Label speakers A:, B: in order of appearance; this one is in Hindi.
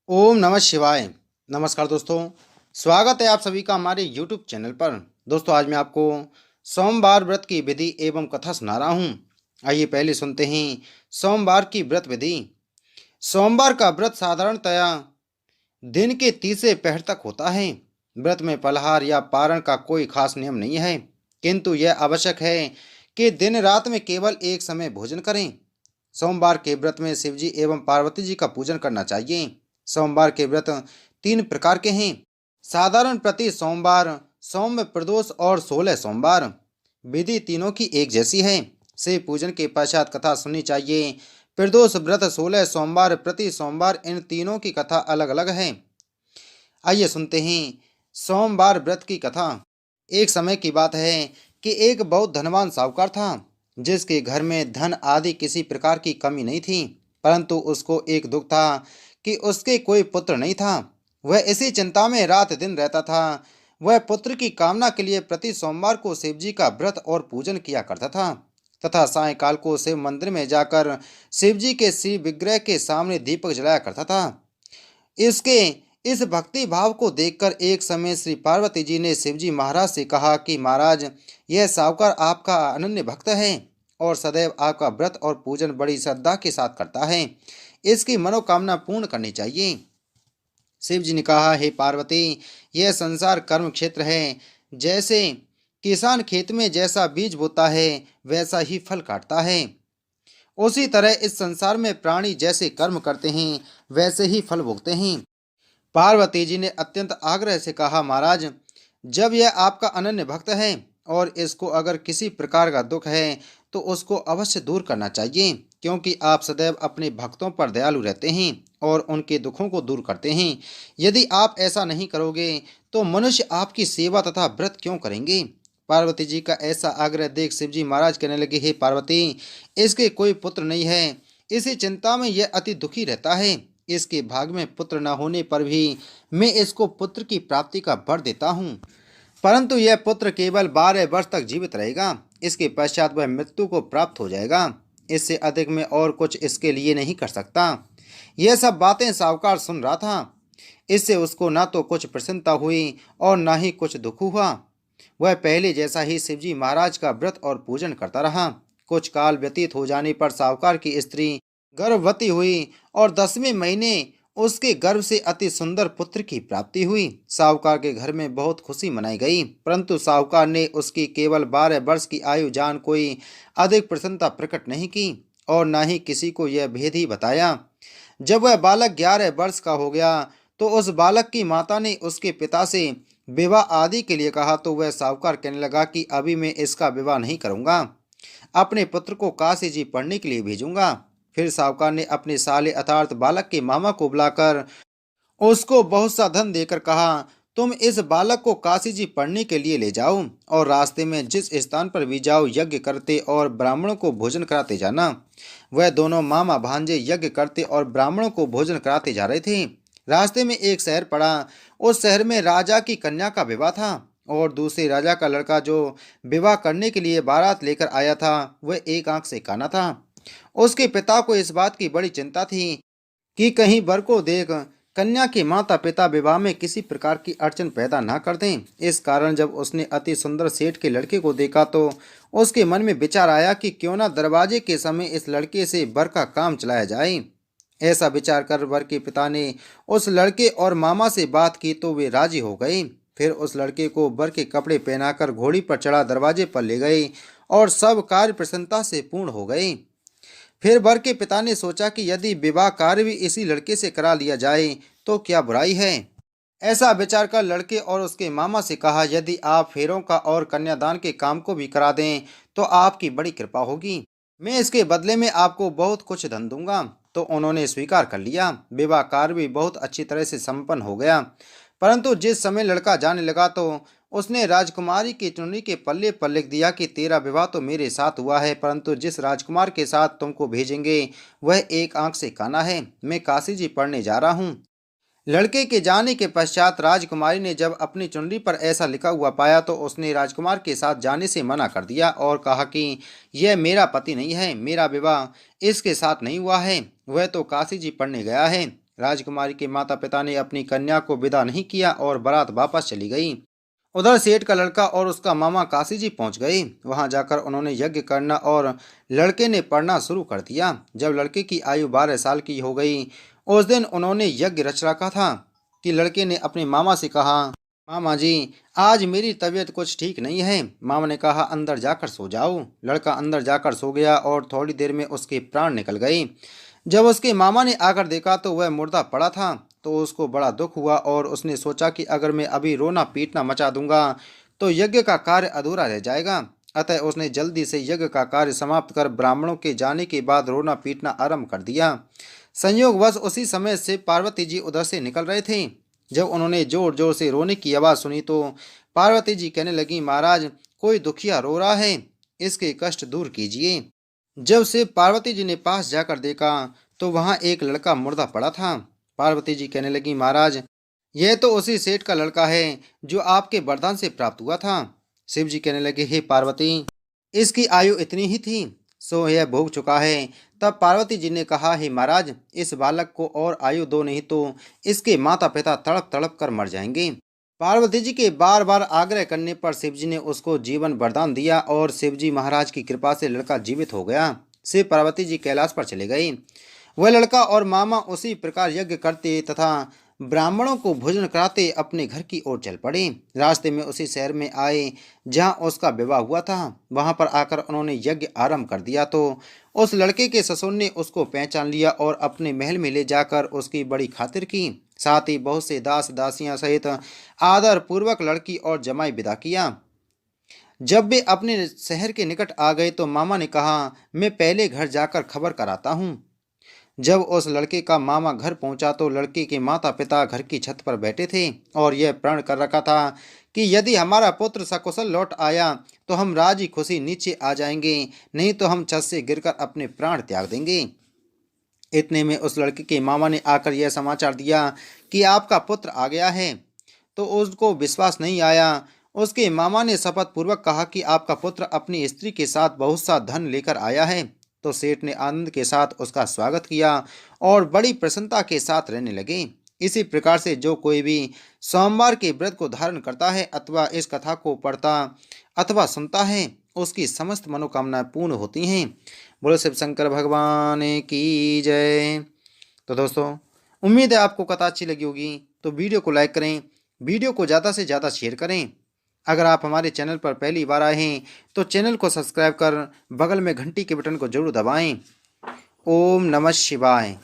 A: ओम नमः शिवाय। नमस्कार दोस्तों, स्वागत है आप सभी का हमारे यूट्यूब चैनल पर। दोस्तों आज मैं आपको सोमवार व्रत की विधि एवं कथा सुना रहा हूँ। आइए पहले सुनते हैं सोमवार की व्रत विधि। सोमवार का व्रत साधारणतया दिन के तीसरे पहर तक होता है। व्रत में फलाहार या पारण का कोई खास नियम नहीं है, किंतु यह आवश्यक है कि दिन रात में केवल एक समय भोजन करें। सोमवार के व्रत में शिवजी एवं पार्वती जी का पूजन करना चाहिए। सोमवार के व्रत तीन प्रकार के हैं: साधारण प्रति सोमवार, सौम्य प्रदोष और 16 सोमवार। विधि तीनों की एक जैसी है। शिव पूजन के पश्चात कथा सुननी चाहिए। प्रदोष व्रत 16 सोमवार प्रति सोमवार, इन तीनों की कथा अलग अलग है। आइए सुनते हैं सोमवार व्रत की कथा। एक समय की बात है कि एक बहुत धनवान साहूकार था, जिसके घर में धन आदि किसी प्रकार की कमी नहीं थी, परंतु उसको एक दुख था कि उसके कोई पुत्र नहीं था। वह इसी चिंता में रात दिन रहता था। वह पुत्र की कामना के लिए प्रति सोमवार को शिवजी का व्रत और पूजन किया करता था तथा सायंकाल को शिव मंदिर में जाकर शिवजी के श्री विग्रह के सामने दीपक जलाया करता था। इसके इस भक्ति भाव को देखकर एक समय श्री पार्वती जी ने शिवजी महाराज से कहा कि महाराज, यह साहूकार आपका अनन्य भक्त है और सदैव आपका व्रत और पूजन बड़ी श्रद्धा के साथ करता है। इसकी मनोकामना पूर्ण करनी चाहिए। शिव जी ने कहा, हे पार्वती, यह संसार कर्म क्षेत्र है। जैसे किसान खेत में जैसा बीज बोता है वैसा ही फल काटता है, उसी तरह इस संसार में प्राणी जैसे कर्म करते हैं वैसे ही फल भोगते हैं। पार्वती जी ने अत्यंत आग्रह से कहा, महाराज, जब यह आपका अनन्य भक्त है और इसको अगर किसी प्रकार का दुख है तो उसको अवश्य दूर करना चाहिए, क्योंकि आप सदैव अपने भक्तों पर दयालु रहते हैं और उनके दुखों को दूर करते हैं। यदि आप ऐसा नहीं करोगे तो मनुष्य आपकी सेवा तथा व्रत क्यों करेंगे। पार्वती जी का ऐसा आग्रह देख शिवजी महाराज कहने लगे, हे पार्वती, इसके कोई पुत्र नहीं है। इसी चिंता में यह अति दुखी रहता है। इसके भाग में पुत्र न होने पर भी मैं इसको पुत्र की प्राप्ति का वर देता हूँ, परंतु यह पुत्र केवल 12 वर्ष तक जीवित रहेगा। इसके पश्चात वह मृत्यु को प्राप्त हो जाएगा। इससे अधिक मैं और कुछ इसके लिए नहीं कर सकता। यह सब बातें साहूकार सुन रहा था। इससे उसको ना तो कुछ प्रसन्नता हुई और ना ही कुछ दुख हुआ। वह पहले जैसा ही शिवजी महाराज का व्रत और पूजन करता रहा। कुछ काल व्यतीत हो जाने पर साहूकार की स्त्री गर्भवती हुई और 10वें महीने उसके गर्भ से अति सुंदर पुत्र की प्राप्ति हुई। साहूकार के घर में बहुत खुशी मनाई गई, परंतु साहूकार ने उसकी केवल 12 वर्ष की आयु जान कोई अधिक प्रसन्नता प्रकट नहीं की और न ही किसी को यह भेद ही बताया। जब वह बालक 11 वर्ष का हो गया तो उस बालक की माता ने उसके पिता से विवाह आदि के लिए कहा, तो वह साहूकार कहने लगा कि अभी मैं इसका विवाह नहीं करूंगा, अपने पुत्र को काशी जी पढ़ने के लिए भेजूंगा। फिर साहूकार ने अपने साले अर्थात बालक के मामा को बुलाकर उसको बहुत सा धन देकर कहा, तुम इस बालक को काशी जी पढ़ने के लिए ले जाओ और रास्ते में जिस स्थान पर भी जाओ यज्ञ करते और ब्राह्मणों को भोजन कराते जाना। वह दोनों मामा भांजे यज्ञ करते और ब्राह्मणों को भोजन कराते जा रहे थे। रास्ते में एक शहर पड़ा। उस शहर में राजा की कन्या का विवाह था और दूसरे राजा का लड़का जो विवाह करने के लिए बारात लेकर आया था वह एक आंख से काना था। उसके पिता को इस बात की बड़ी चिंता थी कि कहीं वर को देख कन्या के माता पिता विवाह में किसी प्रकार की अड़चन पैदा ना कर दें। इस कारण जब उसने अति सुंदर सेठ के लड़के को देखा तो उसके मन में विचार आया कि क्यों ना दरवाजे के समय इस लड़के से वर का काम चलाया जाए। ऐसा विचार कर वर के पिता ने उस लड़के और मामा से बात की तो वे राजी हो गए। फिर उस लड़के को वर के कपड़े पहनाकर घोड़ी पर चढ़ा दरवाजे पर ले गए और सब कार्य प्रसन्नता से पूर्ण हो गए। फिर वर के पिता ने सोचा कि यदि विवाह कार्य भी इसी लड़के से करा लिया जाए तो क्या बुराई है। ऐसा विचार कर लड़के और उसके मामा से कहा, यदि आप फेरों का और कन्यादान के काम को भी करा दें तो आपकी बड़ी कृपा होगी। मैं इसके बदले में आपको बहुत कुछ धन दूंगा। तो उन्होंने स्वीकार कर लिया। विवाह कार्य भी बहुत अच्छी तरह से संपन्न हो गया। परंतु जिस समय लड़का जाने लगा तो उसने राजकुमारी की चुनरी के पल्ले पर लिख दिया कि तेरा विवाह तो मेरे साथ हुआ है, परंतु जिस राजकुमार के साथ तुमको भेजेंगे वह एक आंख से काना है। मैं काशी जी पढ़ने जा रहा हूँ। लड़के के जाने के पश्चात राजकुमारी ने जब अपनी चुनरी पर ऐसा लिखा हुआ पाया तो उसने राजकुमार के साथ जाने से मना कर दिया और कहा कि यह मेरा पति नहीं है, मेरा विवाह इसके साथ नहीं हुआ है, वह तो काशी जी पढ़ने गया है। राजकुमारी के माता पिता ने अपनी कन्या को विदा नहीं किया और बारात वापस चली गई। उधर सेठ का लड़का और उसका मामा काशी जी पहुंच गए। वहां जाकर उन्होंने यज्ञ करना और लड़के ने पढ़ना शुरू कर दिया। जब लड़के की आयु 12 साल की हो गई, उस दिन उन्होंने यज्ञ रच रखा था कि लड़के ने अपने मामा से कहा, मामा जी, आज मेरी तबीयत कुछ ठीक नहीं है। मामा ने कहा, अंदर जाकर सो जाओ। लड़का अंदर जाकर सो गया और थोड़ी देर में उसके प्राण निकल गए। जब उसके मामा ने आकर देखा तो वह मुर्दा पड़ा था, तो उसको बड़ा दुख हुआ और उसने सोचा कि अगर मैं अभी रोना पीटना मचा दूंगा तो यज्ञ का कार्य अधूरा रह जाएगा। अतः उसने जल्दी से यज्ञ का कार्य समाप्त कर ब्राह्मणों के जाने के बाद रोना पीटना आरंभ कर दिया। संयोगवश उसी समय से पार्वती जी उधर से निकल रहे थे। जब उन्होंने जोर जोर से रोने की आवाज़ सुनी तो पार्वती जी कहने लगी, महाराज, कोई दुखिया रो रहा है, इसके कष्ट दूर कीजिए। जब से पार्वती जी ने पास जाकर देखा तो वहां एक लड़का मुर्दा पड़ा था। पार्वती जी कहने लगी, महाराज, यह तो उसी सेठ का लड़का है जो आपके वरदान से प्राप्त हुआ था। शिव जी कहने लगे, हे पार्वती, इसकी आयु इतनी ही थी, सो यह भोग चुका है। तब पार्वती जी ने कहा, हे महाराज, इस बालक को और आयु दो, नहीं तो इसके माता पिता तड़प तड़प कर मर जाएंगे। पार्वती जी के बार बार आग्रह करने पर शिव जी ने उसको जीवन वरदान दिया और शिव जी महाराज की कृपा से लड़का जीवित हो गया। शिव पार्वती जी कैलाश पर चले गए। वह लड़का और मामा उसी प्रकार यज्ञ करते तथा ब्राह्मणों को भोजन कराते अपने घर की ओर चल पड़े। रास्ते में उसी शहर में आए जहां उसका विवाह हुआ था। वहां पर आकर उन्होंने यज्ञ आरंभ कर दिया तो उस लड़के के ससुर ने उसको पहचान लिया और अपने महल में ले जाकर उसकी बड़ी खातिर की। साथ ही बहुत से दास दासियां सहित आदर पूर्वक लड़की और जमाई विदा किया। जब वे अपने शहर के निकट आ गए तो मामा ने कहा, मैं पहले घर जाकर खबर कराता हूँ। जब उस लड़के का मामा घर पहुंचा तो लड़के के माता पिता घर की छत पर बैठे थे और यह प्रण कर रखा था कि यदि हमारा पुत्र सकुशल लौट आया तो हम राजी खुशी नीचे आ जाएंगे, नहीं तो हम छत से गिरकर अपने प्राण त्याग देंगे। इतने में उस लड़के के मामा ने आकर यह समाचार दिया कि आपका पुत्र आ गया है। तो उसको विश्वास नहीं आया। उसके मामा ने शपथ पूर्वक कहा कि आपका पुत्र अपनी स्त्री के साथ बहुत सा धन लेकर आया है। तो सेठ ने आनंद के साथ उसका स्वागत किया और बड़ी प्रसन्नता के साथ रहने लगे। इसी प्रकार से जो कोई भी सोमवार के व्रत को धारण करता है अथवा इस कथा को पढ़ता अथवा सुनता है, उसकी समस्त मनोकामनाएं पूर्ण होती हैं। बोलो शिव शंकर भगवान की जय। तो दोस्तों, उम्मीद है आपको कथा अच्छी लगी होगी, तो वीडियो को लाइक करें, वीडियो को ज़्यादा से ज़्यादा शेयर करें। अगर आप हमारे चैनल पर पहली बार आए हैं तो चैनल को सब्सक्राइब कर बगल में घंटी के बटन को जरूर दबाएं। ओम नमः शिवाय।